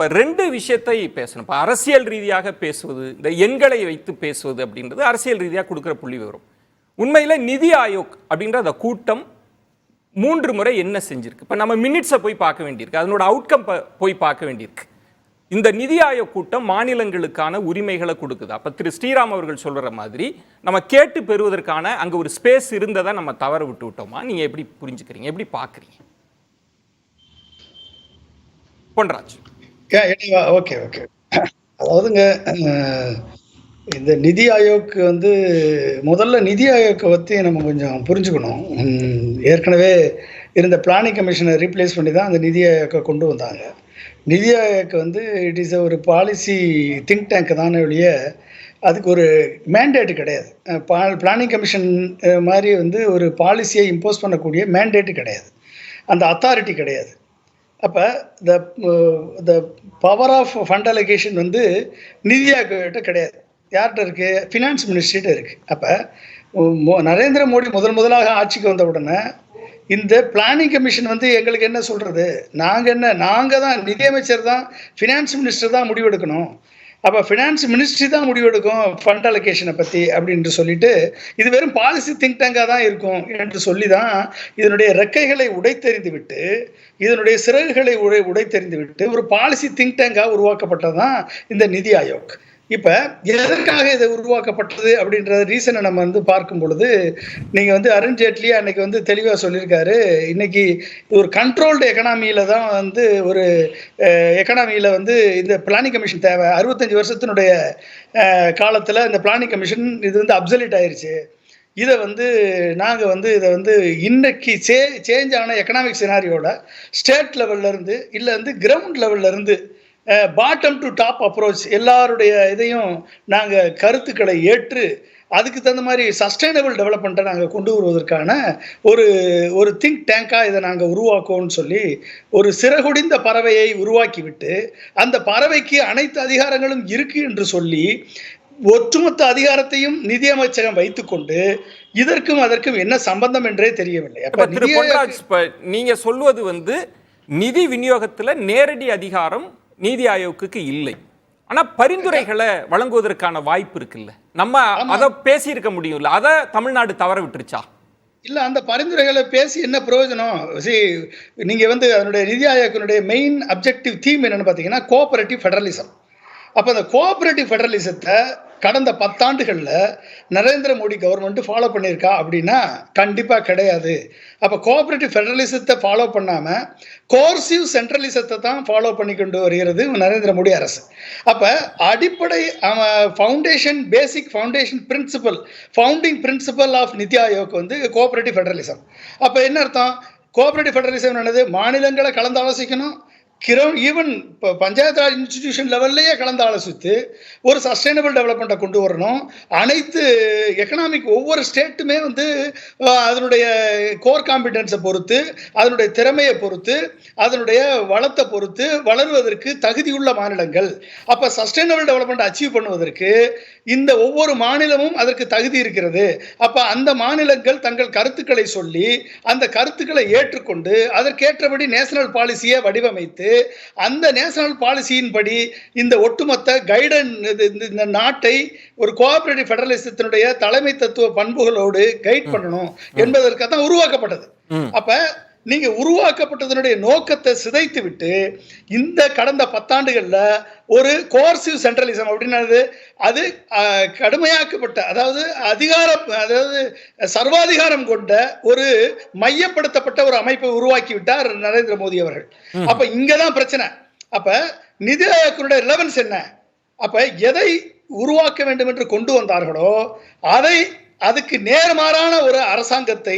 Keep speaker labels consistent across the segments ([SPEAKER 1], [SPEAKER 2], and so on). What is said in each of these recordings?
[SPEAKER 1] இப்போ ரெண்டு விஷயத்தை பேசணும். இப்போ அரசியல் ரீதியாக பேசுவது, இந்த எண்களை வைத்து பேசுவது அப்படின்றது அரசியல் ரீதியாக கொடுக்குற புள்ளி விவரம். உண்மையில் நிதி ஆயோக் அப்படின்ற அந்த கூட்டம் 3 முறை என்ன செஞ்சிருக்கு? இப்போ நம்ம மினிட்ஸை போய் பார்க்க வேண்டியிருக்கு, அதனோட அவுட்கம் போய் பார்க்க வேண்டியிருக்கு. இந்த நிதி ஆயோக் கூட்டம் மாநிலங்களுக்கான உரிமைகளை கொடுக்குது. அப்போ திரு ஸ்ரீராம் அவர்கள் சொல்கிற மாதிரி நம்ம கேட்டு பெறுவதற்கான அங்கே ஒரு ஸ்பேஸ் இருந்ததை நம்ம தவற விட்டு விட்டோமா? நீங்கள் எப்படி புரிஞ்சுக்கிறீங்க, எப்படி பார்க்குறீங்க? பொன்ராஜ்.
[SPEAKER 2] ஓகே ஓகே அதாவதுங்க, இந்த நிதி ஆயோக் முதல்ல நிதி ஆயோக்கை பற்றி நம்ம கொஞ்சம் புரிஞ்சுக்கணும். ஏற்கனவே இருந்த பிளானிங் கமிஷனை ரீப்ளேஸ் பண்ணி தான் அந்த நிதி ஆயோக்கை கொண்டு வந்தாங்க. நிதி ஆயோக் இட் இஸ் ஒரு பாலிசி திங்க் டேங்க் தானே ஒழிய அதுக்கு ஒரு மேண்டேட்டு கிடையாது. பிளானிங் கமிஷன் மாதிரி ஒரு பாலிசியை இம்போஸ் பண்ணக்கூடிய மேண்டேட்டு கிடையாது, அந்த அத்தாரிட்டி கிடையாது. அப்போ the power of fund allocation Niti ஆயோக்கிட்ட கிடையாது. யார்கிட்ட இருக்குது? ஃபினான்ஸ் மினிஸ்ட்ரிகிட்ட இருக்குது. அப்போ நரேந்திர மோடி முதலாக ஆட்சிக்கு வந்த உடனே இந்த பிளானிங் கமிஷன் எங்களுக்கு என்ன சொல்கிறது, நாங்கள் தான் நிதியமைச்சர் தான், ஃபினான்ஸ் மினிஸ்டர் தான் முடிவெடுக்கணும். அப்போ ஃபினான்ஸ் மினிஸ்ட்ரி தான் முடிவெடுக்கும் ஃபண்ட் அலோகேஷனை பற்றி அப்படின்ட்டு சொல்லிட்டு இது வெறும் பாலிசி திங்க் டேங்காக தான் இருக்கும் என்று சொல்லி தான் இதனுடைய ரெக்கைகளை உடைத்தெறிந்து விட்டு, இதனுடைய சிறகுகளை உடைத்தெறிந்து விட்டு ஒரு பாலிசி திங்க் டேங்காக உருவாக்கப்பட்டதான் இந்த நிதி ஆயோக். இப்போ எதற்காக இது உருவாக்கப்பட்டது அப்படின்ற ரீசனை நம்ம பார்க்கும் பொழுது, நீங்கள் அருண்ஜேட்லி அன்னைக்கு தெளிவாக சொல்லியிருக்காரு. இன்னைக்கு ஒரு கண்ட்ரோல்டு எக்கனாமியில் தான் ஒரு எக்கனாமியில் இந்த பிளானிங் கமிஷன் தேவை. 65 வருஷத்தினுடைய காலத்தில் இந்த பிளானிங் கமிஷன் இது அப்சல்யூட் ஆயிடுச்சு. இதை நாங்கள் இதை இன்னைக்கு சேஞ்ச் ஆன எக்கனாமிக் சினாரியோட ஸ்டேட் லெவல்லேருந்து இல்லை கிரவுண்ட் லெவல்லேருந்து பாட்டம் டு டாப் அப்ரோச் எல்லாருடைய இதையும் நாங்கள் கருத்துக்களை ஏற்று அதுக்கு தகுந்த மாதிரி சஸ்டைனபிள் டெவலப்மெண்ட்டை நாங்கள் கொண்டு வருவதற்கான ஒரு திங்க் டேங்காக இதை நாங்கள் உருவாக்குவோம்னு சொல்லி ஒரு சிறகுடிந்த பறவையை உருவாக்கிவிட்டு அந்த பறவைக்கு அனைத்து அதிகாரங்களும் இருக்குது என்று சொல்லி ஒட்டுமொத்த அதிகாரத்தையும் நிதியமைச்சகம் வைத்துக்கொண்டு இதற்கும் அதற்கும் என்ன சம்பந்தம் என்றே தெரியவில்லை.
[SPEAKER 1] அப்ப நீங்க சொல்வது நிதி விநியோகத்தில் நேரடி அதிகாரம் நீதி ஆயோக்கு இல்லை, ஆனா பரிந்துரைகளை வழங்குவதற்கான வாய்ப்பு இருக்குல்ல, நம்ம அதை பேசி இருக்க முடியும்ல, அதை தமிழ்நாடு தவற விட்டுருச்சா?
[SPEAKER 2] இல்ல, அந்த பரிந்துரைகளை பேசி என்ன பிரயோஜனம்? நீங்க அதனுடைய நிதி ஆயோக்கினுடைய மெயின் அப்ஜெக்டிவ் தீம் என்னன்னு பாத்தீங்கன்னா கோஆபரேட்டிவ் ஃபெடரலிசம். அப்போ அந்த கோஆபரேட்டிவ் ஃபெடரலிசத்தை கடந்த 10 ஆண்டுகளில் நரேந்திர மோடி கவர்மெண்ட் ஃபாலோ பண்ணியிருக்கா அப்படின்னா கண்டிப்பாக கிடையாது. அப்போ கோஆபரேட்டிவ் ஃபெடரலிசத்தை ஃபாலோ பண்ணாமல் கோர்சிவ் சென்ட்ரலிசத்தை தான் ஃபாலோ பண்ணி கொண்டு வருகிறது நரேந்திர மோடி அரசு. அப்போ அடிப்படை foundation basic foundation principle founding principle of Niti Aayog cooperative federalism. அப்போ என்ன அர்த்தம்? கோஆபரேட்டிவ் ஃபெடரலிசம் என்னது? மாநிலங்களை கலந்து ஆலோசிக்கணும், ஈவன் இப்போ பஞ்சாயத்து ராஜ் இன்ஸ்டிடியூஷன் லெவல்லையே கலந்து ஆலோசித்து ஒரு சஸ்டைனபிள் டெவலப்மெண்ட்டை கொண்டு வரணும். அனைத்து எக்கனாமிக் ஒவ்வொரு ஸ்டேட்டுமே அதனுடைய கோர் காம்பிடன்ஸை பொறுத்து, அதனுடைய திறமையை பொறுத்து, அதனுடைய வளத்தை பொறுத்து வளருவதற்கு தகுதியுள்ள மாநிலங்கள். அப்போ சஸ்டைனபிள் டெவலப்மெண்ட் அச்சீவ் பண்ணுவதற்கு இந்த ஒவ்வொரு மாநிலமும் அதற்கு தகுதி இருக்கிறது. அப்போ அந்த மாநிலங்கள் தங்கள் கருத்துக்களை சொல்லி அந்த கருத்துக்களை ஏற்றுக்கொண்டு அதற்கேற்றபடி நேஷனல் பாலிசியை வடிவமைத்து அந்த நேஷனல் பாலிசியின் படி இந்த ஒட்டுமொத்த கைடன் இந்த நாட்டை ஒரு கோஆபரேட்டிவ் ஃபெடரலிசத்தினுடைய தலைமை தத்துவ பண்புகளோடு கைட் பண்ணணும் என்பதற்காக தான் உருவாக்கப்பட்டது. அப்ப நீங்க உருவாக்கப்பட்டதனுடைய நோக்கத்தை சிதைத்து விட்டு இந்த கடந்த 10 ஆண்டுகள்ல ஒரு கோர்சிவ் சென்ட்ரலிசம் அப்படின்னது அது கடுமையாக்கப்பட்ட, அதாவது சர்வாதிகாரம் கொண்ட ஒரு மையப்படுத்தப்பட்ட ஒரு அமைப்பை உருவாக்கி விட்டார் நரேந்திர மோடி அவர்கள். அப்ப இங்கதான் பிரச்சனை. அப்ப நிதி ஆயோக்கினுடைய ரிலவன்ஸ் என்ன? அப்ப எதை உருவாக்க வேண்டும் என்று கொண்டு வந்தார்களோ அதுக்கு நேர்மாறான ஒரு அரசாங்கத்தை,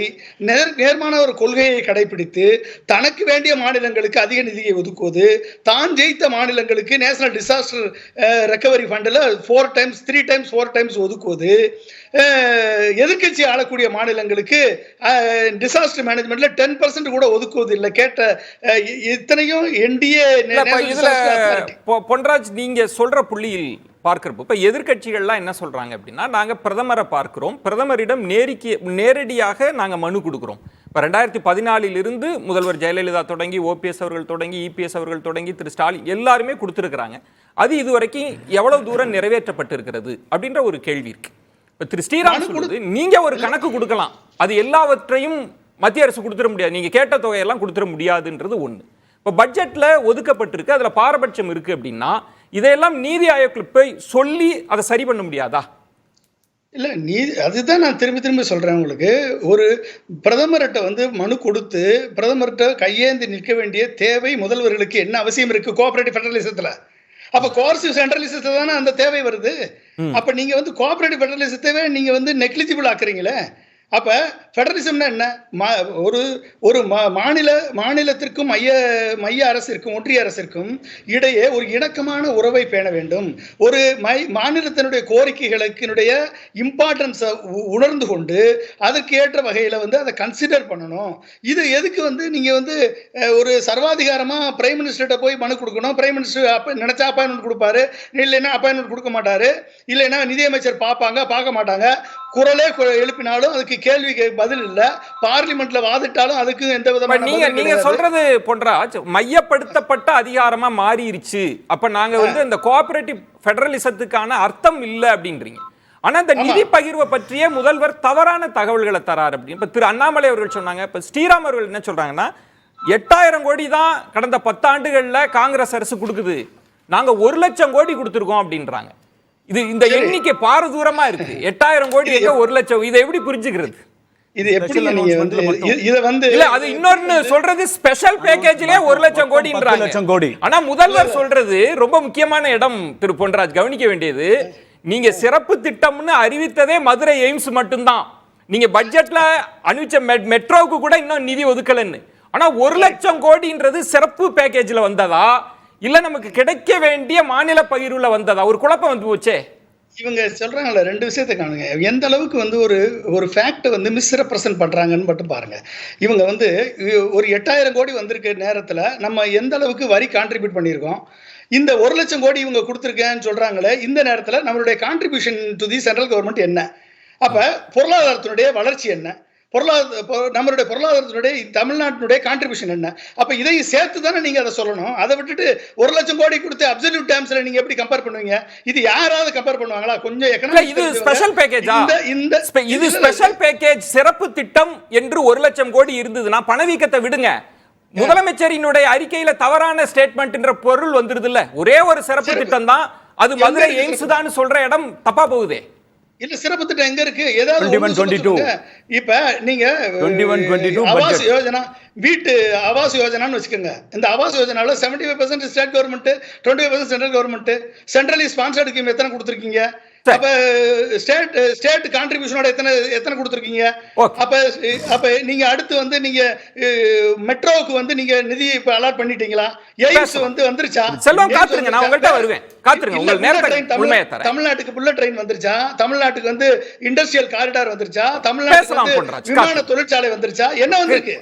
[SPEAKER 2] நேர்மான ஒரு கொள்கையை கடைபிடித்து தனக்கு வேண்டிய மாநிலங்களுக்கு அதிக நிதியை ஒதுக்குவது, தான் ஜெயித்த மாநிலங்களுக்கு நேஷனல் டிசாஸ்டர் ரெக்கவரி ஃபண்டில் 4 டைம்ஸ் 3 டைம்ஸ் 4 டைம்ஸ் ஒதுக்குவது, எதிர்க்கட்சி ஆளக்கூடிய மாநிலங்களுக்கு டிசாஸ்டர் மேனேஜ்மெண்ட்ல 10% கூட ஒதுக்குவது இல்லை. கேட்ட இத்தனையும் என்டிஏ.
[SPEAKER 1] பொன்ராஜ், நீங்க சொல்ற புள்ளியில் பார்க்கிறப்போ இப்ப எதிர்க்கட்சிகள்லாம் என்ன சொல்றாங்க அப்படின்னா, நாங்க பிரதமரை பார்க்கிறோம், பிரதமரிடம் நேரடியாக நாங்க மனு கொடுக்கிறோம். இப்போ 2014 இருந்து முதல்வர் ஜெயலலிதா தொடங்கி, ஓபிஎஸ் அவர்கள் தொடங்கி, இபிஎஸ் அவர்கள் தொடங்கி, திரு ஸ்டாலின் எல்லாருமே கொடுத்துருக்கிறாங்க. அது இதுவரைக்கும் எவ்வளவு தூரம் நிறைவேற்றப்பட்டிருக்கிறது அப்படின்ற ஒரு கேள்வி இருக்கு. இப்போ திரு ஸ்ரீராம் சொல்றது, நீங்க ஒரு கணக்கு கொடுக்கலாம், அது எல்லாவற்றையும் மத்திய அரசு கொடுத்துட முடியாது, நீங்க கேட்ட தொகையெல்லாம் கொடுத்துட முடியாதுன்றது ஒண்ணு. இப்போ பட்ஜெட்ல ஒதுக்கப்பட்டிருக்கு, அதுல பாரபட்சம் இருக்கு அப்படின்னா இதையெல்லாம் நீதி ஆயோக்ல போய் சொல்லி அதை சரி பண்ண முடியாதா?
[SPEAKER 2] இல்லை, அதுதான் நான் திரும்பி திரும்பி சொல்கிறேன் உங்களுக்கு. ஒரு பிரதமர்கிட்ட வந்து மனு கொடுத்து பிரதமர்கிட்ட கையேந்தி நிற்க வேண்டிய தேவை முதல்வர்களுக்கு என்ன அவசியம் இருக்குது கோஆபரேட்டிவ் ஃபெடரலிசத்தில்? அப்போ கோஆர்சிவ் சென்ட்ரலிசத்தில் தானே அந்த தேவை வருது. அப்போ நீங்கள் வந்து கோஆபரேட்டிவ் ஃபெடரலிசத்தவே நீங்கள் வந்து நெக்லிஜிபிள் ஆக்குறீங்களே. அப்போ ஃபெடரலிசம்னா என்ன? ஒரு மாநிலத்திற்கும் மைய அரசிற்கும் ஒன்றிய அரசிற்கும் இடையே ஒரு இணக்கமான உறவை பேண வேண்டும். ஒரு மாநிலத்தினுடைய கோரிக்கைகளுக்கினுடைய இம்பார்ட்டன்ஸை உணர்ந்து கொண்டு அதற்கு ஏற்ற வகையில் வந்து அதை கன்சிடர் பண்ணணும். இது எதுக்கு வந்து நீங்கள் வந்து ஒரு சர்வாதிகாரமாக பிரைம் மினிஸ்டர்கிட்ட போய் மனு கொடுக்கணும்? பிரைம் மினிஸ்டர் நினைச்சா அப்பாயின்மெண்ட் கொடுப்பாரு, இல்லைன்னா அப்பாயின்மெண்ட் கொடுக்க மாட்டாரு, இல்லைன்னா நிதியமைச்சர் பார்க்க மாட்டாங்க. குரலே எழுப்பினாலும் அதுக்கு கேள்விக்கு பதில் இல்ல, பார்லிமெண்ட்ல வாதிட்டாலும் அதுக்கு எந்த விதமான
[SPEAKER 1] நீங்க சொல்றது பொன்ராஜ் மையப்படுத்தப்பட்ட அதிகாரமா மாறிடுச்சு. அப்ப நாங்க வந்து இந்த கோஆபரேட்டிவ் ஃபெடரலிசத்துக்கான அர்த்தம் இல்ல அப்படின்றீங்க. ஆனா இந்த நிதி பகிர்வை பற்றிய முதல்வர் தவறான தகவல்களை தரார் அப்படின்னு இப்ப திரு அண்ணாமலை அவர்கள் சொன்னாங்க. இப்ப ஸ்ரீராம் அவர்கள் என்ன சொல்றாங்கன்னா, 8000 கோடி தான் கடந்த 10 ஆண்டுகள்ல காங்கிரஸ் அரசு கொடுக்குது, நாங்க 1 லட்சம் கோடி கொடுத்திருக்கோம் அப்படின்றாங்க. இது இந்த எண்ணிக்கை பாரதூரமா இருக்கு. 8000 கோடி எங்க 1 லட்சம், இதை எப்படி புரிஞ்சுக்கிறது?
[SPEAKER 2] இது எப்படி நீங்க வந்து இத வந்து
[SPEAKER 1] இல்ல, அது இன்னொன்னு சொல்றது ஸ்பெஷல் பேக்கேஜ்லயே 1 லட்சம் கோடின்றாங்க. ஆனா முதல்வர் சொல்றது ரொம்ப முக்கியமான இடம் திரு பொன்ராஜ் கவனிக்க வேண்டியது. நீங்க சிறப்பு திட்டம்னு அறிவித்ததே மதுரை எய்ம்ஸ் மட்டும்தான். நீங்க பட்ஜெட்ல அனுப்பிச்ச மெட்ரோவுக்கு கூட இன்னும் நிதி ஒதுக்கலன்னு. ஆனா 1 லட்சம் கோடின்றது சிறப்பு பேக்கேஜ்ல வந்ததா இல்ல நமக்கு கிடைக்க வேண்டிய மாநில பகிர்வுல வந்ததா? ஒரு குழப்பம் வந்து போச்சே.
[SPEAKER 2] இவங்க சொல்றாங்கல்ல, 2 விஷயத்தை காணுங்க. எந்த அளவுக்கு வந்து ஒரு ஃபேக்ட் வந்து மிஸ்ரெப்ரசன்ட் பண்றாங்கன்னு மட்டும் பாருங்க. இவங்க வந்து ஒரு 8000 கோடி வந்திருக்க நேரத்துல நம்ம எந்த அளவுக்கு வரி கான்ட்ரிபியூட் பண்ணியிருக்கோம், இந்த 1 லட்சம் கோடி இவங்க கொடுத்துருக்கேன்னு சொல்றாங்களே, இந்த நேரத்துல நம்மளுடைய contribution to the central government என்ன? அப்ப பொருளாதாரத்தினுடைய வளர்ச்சி என்ன? நம்மளுடைய பொருளாதாரத்தினுடைய தமிழ்நாட்டினுடைய கான்ட்ரிபியூஷன் என்ன? அப்ப இதையும் சேர்த்து தானே நீங்க அதை சொல்லணும். அதை விட்டுட்டு 1 லட்சம் கோடி கொடுத்து அப்சல்யூட் டேர்ம்ஸ்ல நீங்க எப்படி கம்பேர் பண்ணுவீங்க? இது யாராவது கம்பேர் பண்ணுவாங்களா? கொஞ்சம் எக்கனாமிக்
[SPEAKER 1] இது ஸ்பெஷல் பேக்கேஜா? இது ஸ்பெஷல் பேக்கேஜ் சிறப்பு திட்டம் என்று 1 லட்சம் கோடி இருந்ததுன்னா பணவீக்கத்தை விடுங்க. முதலமைச்சரினுடைய அறிக்கையில தவறான ஸ்டேட்மெண்ட் என்ற பொருள் வந்துருது இல்ல. ஒரே ஒரு சிறப்பு திட்டம் தான், அது மதுரை எய்ம்ஸ் தான் சொல்ற இடம் தப்பா போகுதே.
[SPEAKER 2] இல்ல, சிறப்பு திட்டம் எங்க இருக்கு? ஏதாவது இப்ப நீங்க ஆவாஸ் யோஜனா, வீட்டு ஆவாஸ் யோஜனான்னு வச்சுக்கோங்க. இந்த ஆவாஸ் யோஜனால 75% state government, 25% central government. Centrally sponsored scheme எத்தனை கொடுத்துருக்கீங்க? அப்ப ஸ்டேட் கான்ட்ரிபியூஷனோட எத்தனை கொடுத்துருக்கீங்க? அப்ப நீங்க அடுத்து வந்து நீங்க மெட்ரோவுக்கு வந்து நீங்க நிதி இப்ப அலாட் பண்ணிட்டீங்களா? எய்ம்ஸ் வந்து வந்துருச்சா?
[SPEAKER 1] செல்வம் காத்துருங்க, நான் உங்கள்ட்ட வருவேன். காத்துருங்க, உங்க நேரத்துக்கு உண்மையை தரேன்.
[SPEAKER 2] தமிழ்நாட்டுக்கு புல்லட் ட்ரெயின் வந்துருச்சா? தமிழ்நாட்டுக்கு வந்து இண்டஸ்ட்ரியல் காரிடார் வந்துருச்சா? தமிழ்நாட்டுக்கு விமான தொழிற்சாலை வந்துருச்சா? என்ன வந்திருக்கு?